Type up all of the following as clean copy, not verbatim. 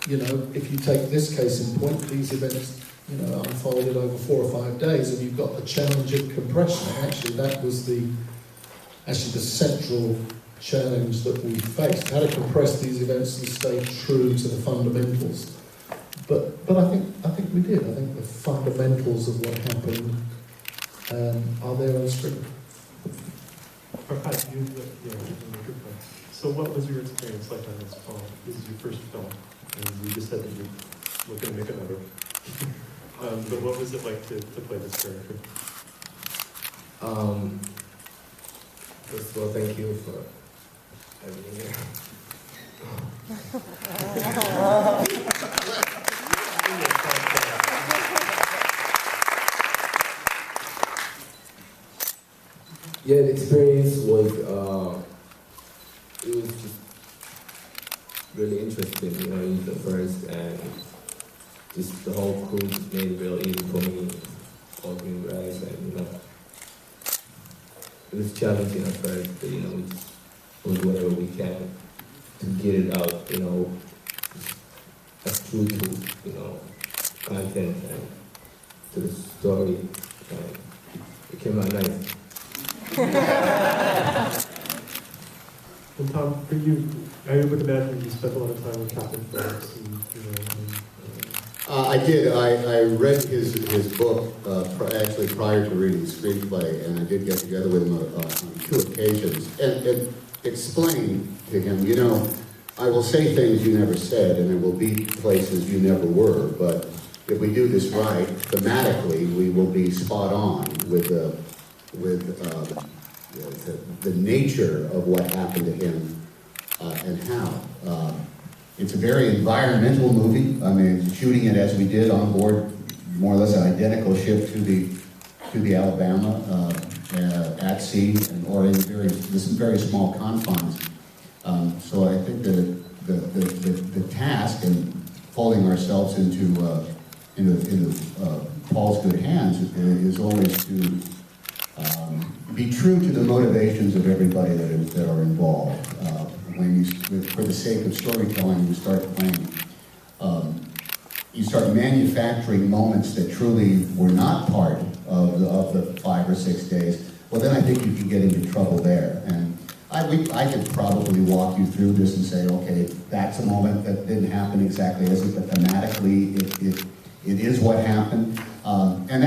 You know, if you take this case in point, these events, you know, unfolded over 4 or 5 days, and you've got the challenge of compression. And actually, that was the central challenge that we faced: how to compress these events and stay true to the fundamentals. But I think we did. I think the fundamentals of what happened are there on screen. Barkhad, so what was your experience like on this film? This is your first film, and you just said that you're looking to make another. But what was it like to play this character? First of all, thank you for having me here. Yeah, the experience was it was just really interesting, you know, the first, and just the whole crew just made it real easy for me, Paul Greenglass, and you know, it was challenging at first, but you know, we just do whatever we can to get it out, you know, as true to, you know, content and to the story, and it came out nice. And Tom, for you, I would imagine you spent a lot of time with Captain Phillips. And, you know, I did. I read his book actually prior to reading the screenplay, and I did get together with him on 2 occasions and explain to him, you know, I will say things you never said, and there will be places you never were, but if we do this right, thematically, we will be spot on with the nature of what happened to him and how. It's a very environmental movie. I mean, shooting it as we did on board, more or less an identical ship to the Alabama at sea or in very small confines. So I think the task in folding ourselves into Paul's good hands is always to be true to the motivations of everybody that are involved. When you, for the sake of storytelling, you start playing, you start manufacturing moments that truly were not part of the 5 or 6 days. Well, then I think you can get into trouble there. And I could probably walk you through this and say, okay, that's a moment that didn't happen exactly as it, but thematically it is what happened. And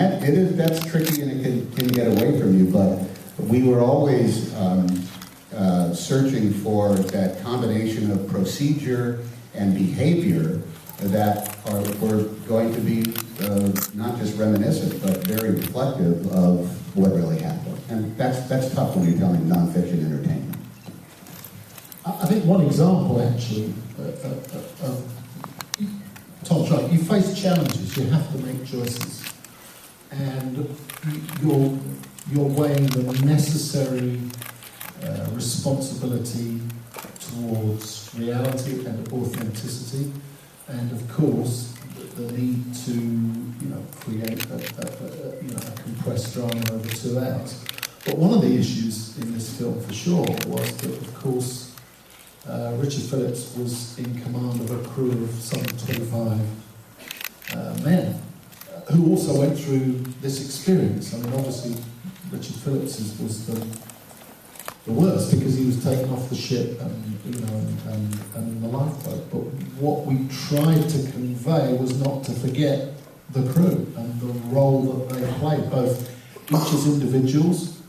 that's tricky, and it can get away from you, but we were always searching for that combination of procedure and behavior that were going to be not just reminiscent, but very reflective of what really happened. And that's tough when you're telling nonfiction entertainment. I think one example, actually, Tom's right. You face challenges. You have to make choices, and you're weighing the necessary responsibility towards reality and authenticity, and of course the need to create a compressed drama over 2 hours. But one of the issues in this film for sure was that, of course, Richard Phillips was in command of a crew of some 25 men who also went through this experience. I mean, obviously Richard Phillips was the worst because he was taken off the ship and the lifeboat. But what we tried to convey was not to forget the crew and the role that they played, both each as individuals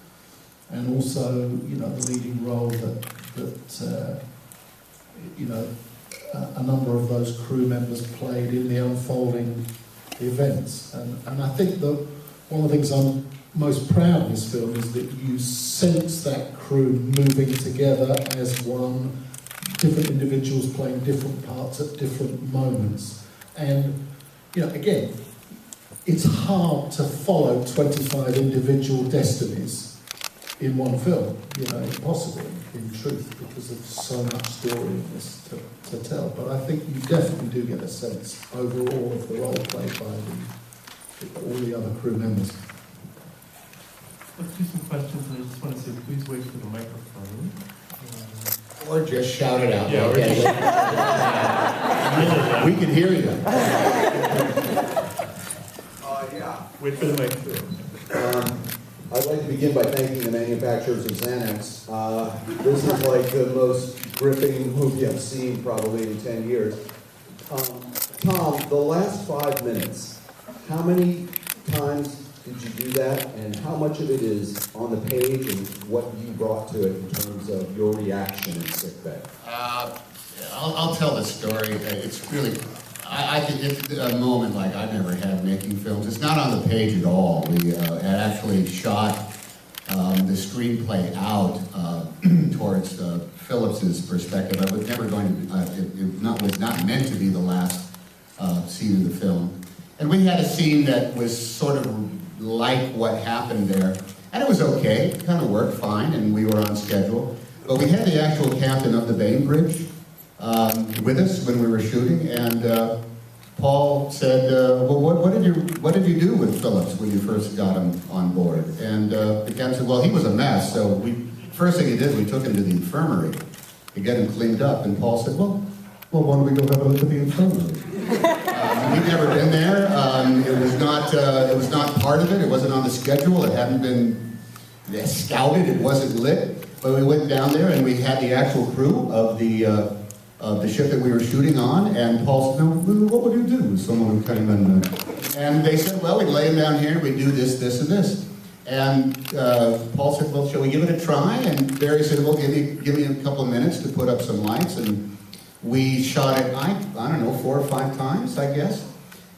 and also the leading role that a number of those crew members played in the unfolding events. And I think that one of the things I'm most proud of this film is that you sense that crew moving together as one, different individuals playing different parts at different moments. And, again, it's hard to follow 25 individual destinies in one film. Impossible, in truth, because of so much story in this to tell. But I think you definitely do get a sense overall of the role played by all the other crew members. Let's do some questions, and I just want to say, please wait for the microphone. Or just shout it out. Yeah, We can hear you. Yeah. Wait for the mic too. I'd like to begin by thanking the manufacturers of Xanax. This is like the most gripping movie I've seen probably in 10 years. Tom, the last 5 minutes, how many times did you do that, and how much of it is on the page and what you brought to it in terms of your reaction in sickbay? I'll tell the story. It's really, I think it's a moment like I've never had making films. It's not on the page at all. We had actually shot the screenplay out towards Phillips's perspective. It was never going to be, was not meant to be the last scene of the film. And we had a scene that was sort of like what happened there. And it was okay, it kind of worked fine, and we were on schedule. But we had the actual captain of the Bainbridge with us when we were shooting, and Paul said, well, what did you do with Phillips when you first got him on board? And the captain said, well, he was a mess, so first thing he did, we took him to the infirmary to get him cleaned up, and Paul said, well, why don't we go have a look at the infirmary? We'd never been there. It was not part of it. It wasn't on the schedule. It hadn't been scouted. It wasn't lit. But we went down there and we had the actual crew of the ship that we were shooting on. And Paul said, "No, what would you do with someone who came in?" And they said, "Well, we'd lay him down here. We'd do this, this, and this." And Paul said, "Well, shall we give it a try?" And Barry said, "Well, give me a couple of minutes to put up some lights." And we shot it, I don't know, 4 or 5 times, I guess.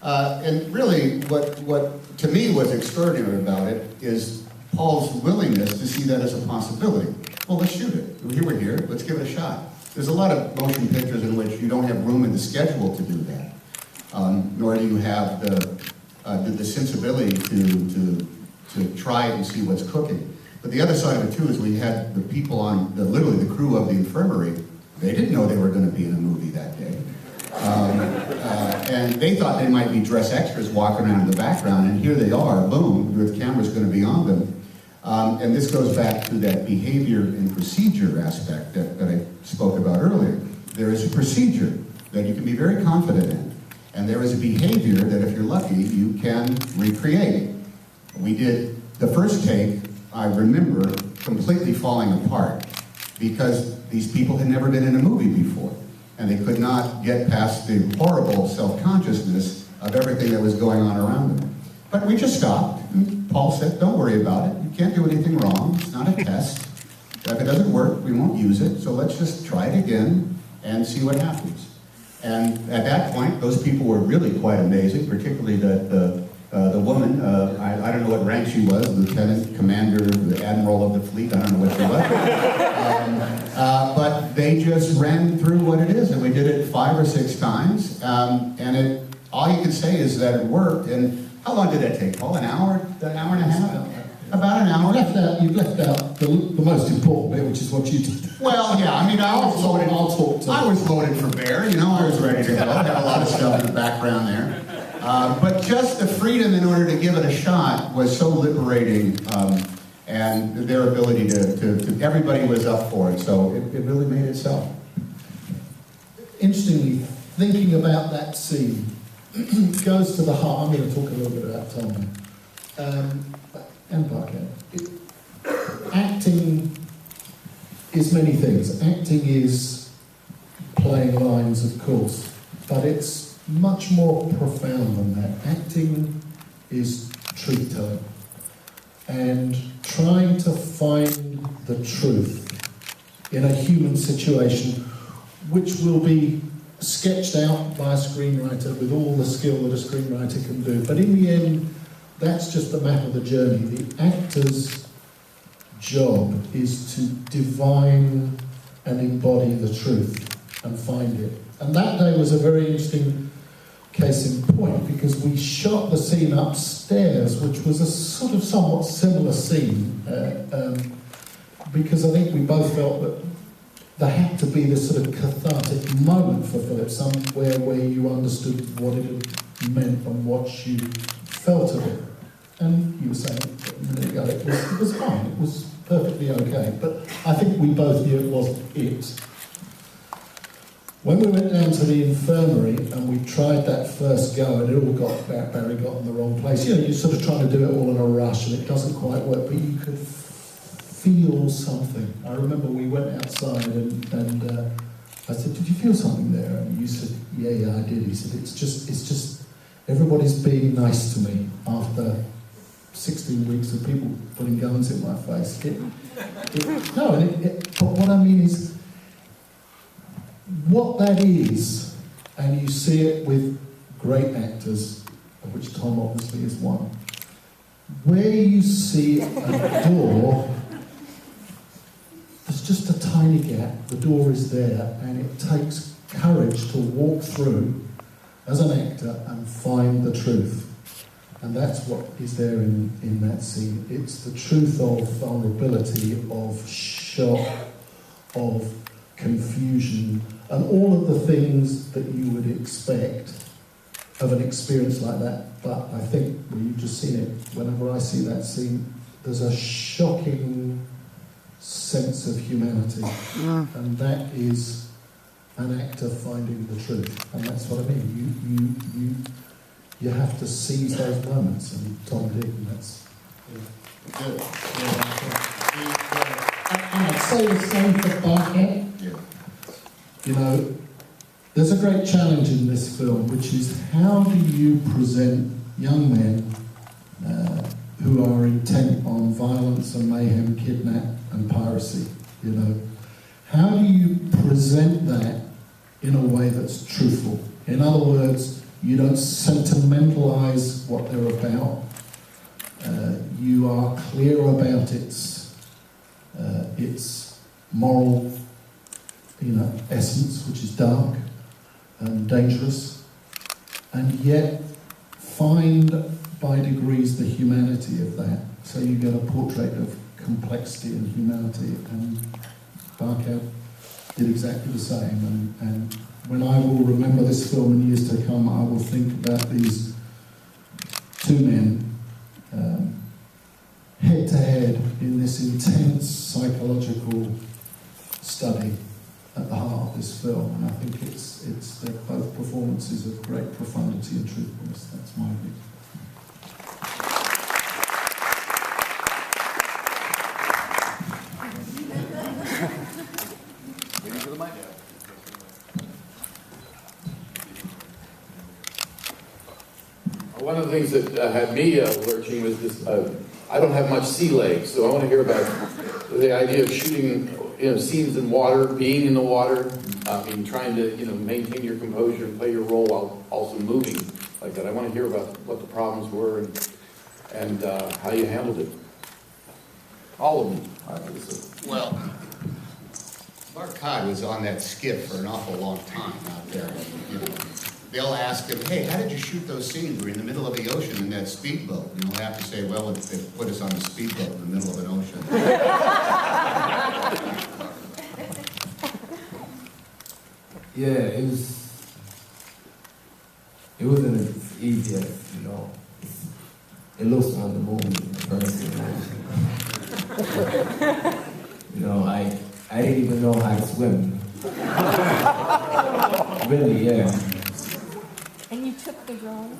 And really, what to me was extraordinary about it is Paul's willingness to see that as a possibility. Well, let's shoot it. We're here, let's give it a shot. There's a lot of motion pictures in which you don't have room in the schedule to do that, nor do you have the sensibility to try it and see what's cooking. But the other side of it too is we had the people on, literally the crew of the infirmary. They didn't know they were going to be in a movie that day. And they thought they might be dress extras walking around in the background, and here they are, boom, the camera's going to be on them. And this goes back to that behavior and procedure aspect that I spoke about earlier. There is a procedure that you can be very confident in, and there is a behavior that if you're lucky, you can recreate. We did the first take, I remember, completely falling apart, because these people had never been in a movie before, and they could not get past the horrible self-consciousness of everything that was going on around them. But we just stopped, and Paul said, "Don't worry about it. You can't do anything wrong. It's not a test. If it doesn't work, we won't use it, so let's just try it again and see what happens." And at that point, those people were really quite amazing, particularly the woman, I don't know what rank she was, lieutenant, commander, the admiral of the fleet, I don't know what she was. But they just ran through what it is, and we did it 5 or 6 times, and all you can say is that it worked. And how long did that take, Paul? An hour and a half? About an hour. You've left out the most important bit, which is what you did. Well, yeah, I mean, I was loaded for bear, I was ready to go. I had a lot of stuff in the background there. But just the freedom in order to give it a shot was so liberating, and their ability to everybody was up for it, so it really made itself. Interestingly, thinking about that scene goes to the heart. I'm going to talk a little bit about Tom and Barkhad. Acting is many things. Acting is playing lines, of course, but it's much more profound than that. Acting is truth-telling and trying to find the truth in a human situation, which will be sketched out by a screenwriter with all the skill that a screenwriter can do. But in the end, that's just the map of the journey. The actor's job is to divine and embody the truth and find it. And that day was a very interesting case in point, because we shot the scene upstairs, which was a sort of somewhat similar scene, because I think we both felt that there had to be this sort of cathartic moment for Philip, somewhere where you understood what it had meant and what you felt of it. And you were saying a minute ago, it was fine, it was perfectly okay, but I think we both knew it wasn't it. When we went down to the infirmary and we tried that first go and it all got, Barry got in the wrong place. You know, you're sort of trying to do it all in a rush and it doesn't quite work, but you could feel something. I remember we went outside and I said, did you feel something there? And you said, yeah, I did. He said, it's just, everybody's being nice to me after 16 weeks of people putting guns in my face. But what I mean is, what that is, and you see it with great actors, of which Tom obviously is one, where you see a door, there's just a tiny gap, the door is there, and it takes courage to walk through as an actor and find the truth. And that's what is there in that scene. It's the truth of vulnerability, of shock, of confusion, and all of the things that you would expect of an experience like that. But I think, well, you've just seen it, whenever I see that scene, there's a shocking sense of humanity. Yeah. And that is an actor finding the truth. And that's what I mean. You have to seize those moments, and Tom did, and that's good. And I'd say the same for Barkhad. Yeah. You know, there's a great challenge in this film, which is how do you present young men who are intent on violence and mayhem, kidnap and piracy, you know? How do you present that in a way that's truthful? In other words, you don't sentimentalize what they're about. You are clear about its moral, essence, which is dark and dangerous, and yet find by degrees the humanity of that. So you get a portrait of complexity and humanity, and Barkhad did exactly the same. And when I will remember this film in years to come, I will think about these two men head to head in this intense psychological study at the heart of this film. And I think they're both performances of great profundity and truthfulness. That's my view. One of the things that had me lurching was this, I don't have much sea legs, so I want to hear about the idea of shooting scenes in water, being in the water, trying to maintain your composure and play your role while also moving like that. I want to hear about what the problems were and how you handled it. All of them. Well, Barkhad was on that skiff for an awful long time out there. They'll ask him, hey, how did you shoot those scenes? We're in the middle of the ocean in that speedboat. And he'll have to say, well, they put us on a speedboat in the middle of an ocean. Yeah, it wasn't as easy as, it looks on the movie first. I didn't even know how to swim. Really, yeah. And you took the role?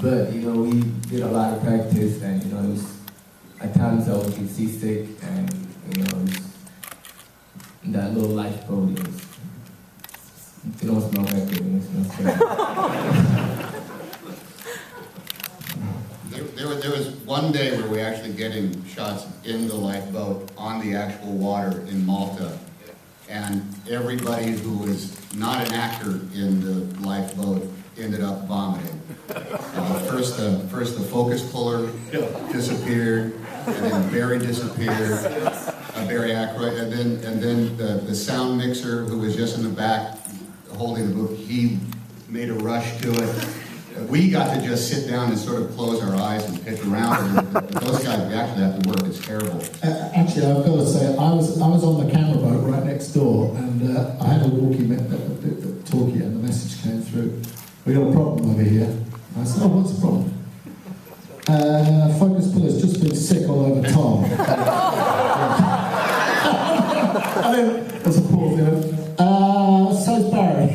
But, we did a lot of practice, and, it was, at times I would get seasick, and, that little lifeboat, it don't smell that good when it smells There was one day where we were actually getting shots in the lifeboat on the actual water in Malta. And everybody who was not an actor in the lifeboat ended up vomiting. First the focus puller disappeared, and then Barry disappeared, Barry Aykroyd, and then the sound mixer who was just in the back holding the book, he made a rush to it. We got to just sit down and sort of close our eyes and pitch around. And those guys actually have to work. It's terrible. Actually, I've got to say, I was on the camera boat right next door, and I had a talkie, and the message came through. We got a problem over here. And I said, what's the problem? Focus puller's just been sick all over Tom. then there's a pause, you know. So's Barry.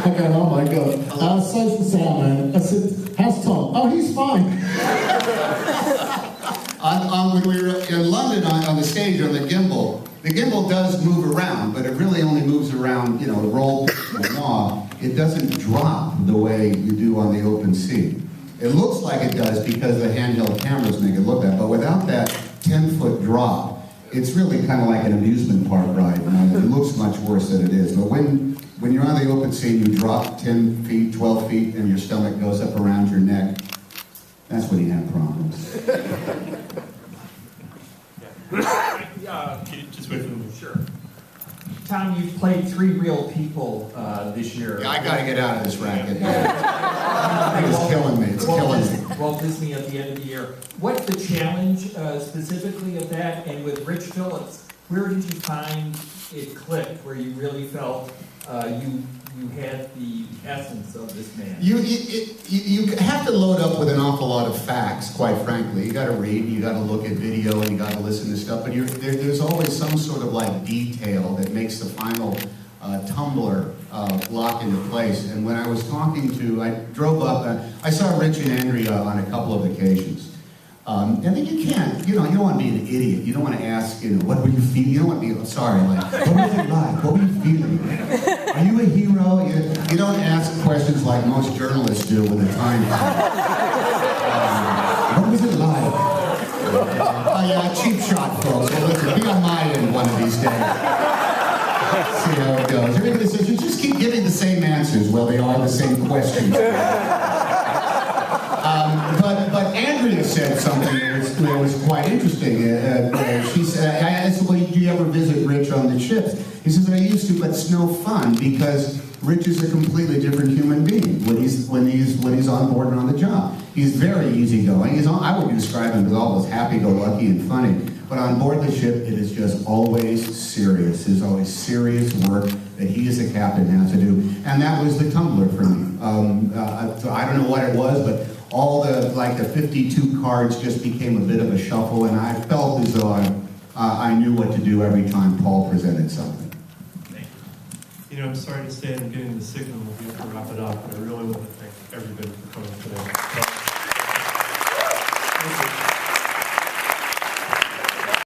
I'm going, oh my God. So's the sound man. I said, how's Tom? Oh, he's fine. When we were in London on the stage on the gimbal does move around, but it really only moves around, you know, roll, yaw. It doesn't drop the way you do on the open sea. It looks like it does because the handheld cameras make it look that, but without that 10-foot drop, it's really kind of like an amusement park ride. You know? It looks much worse than it is. But when you're on the open sea, you drop 10 feet, 12 feet, and your stomach goes up around your neck, that's when you have problems. Just wait for them. Sure. Tom, you've played 3 real people this year. Yeah, I got to get out of this racket. It's killing me. It's killing me. Walt Disney at the end of the year. What's the challenge specifically of that? And with Rich Phillips, where did you find it clicked, where you really felt you had the essence of this man? You have to load up with an awful lot of facts, quite frankly. You got to read, you got to look at video, and you got to listen to stuff. But there's always some sort of like detail that makes the final tumbler lock into place. And when I was I drove up, I saw Rich and Andrea on a couple of occasions. And then you can't, you don't want to be an idiot. You don't want to ask, what were you feeling? You don't want to be, sorry, like, what was it like? What were you feeling? Are you a hero? You don't ask questions like most journalists do with the time. What was it like? Oh yeah, cheap shot, folks. Well, listen, be on my end one of these days. See how it goes. Everybody says, you just keep giving the same answers. Well, they are the same questions. But Andrea said something that was quite interesting. She said, I asked, well, do you ever visit Rich on the ships? He says, I used to, but it's no fun because Rich is a completely different human being when he's on board and on the job. He's very easygoing. I would describe him as almost happy-go-lucky and funny. But on board the ship, it is just always serious. There's always serious work that he as a captain has to do. And that was the tumbler for me. So I don't know what it was, but all the 52 cards just became a bit of a shuffle, and I felt as though I knew what to do every time Paul presented something. Thank you. I'm sorry to say I'm getting the signal. We'll have to wrap it up, but I really want to thank everybody for coming today. Thank you.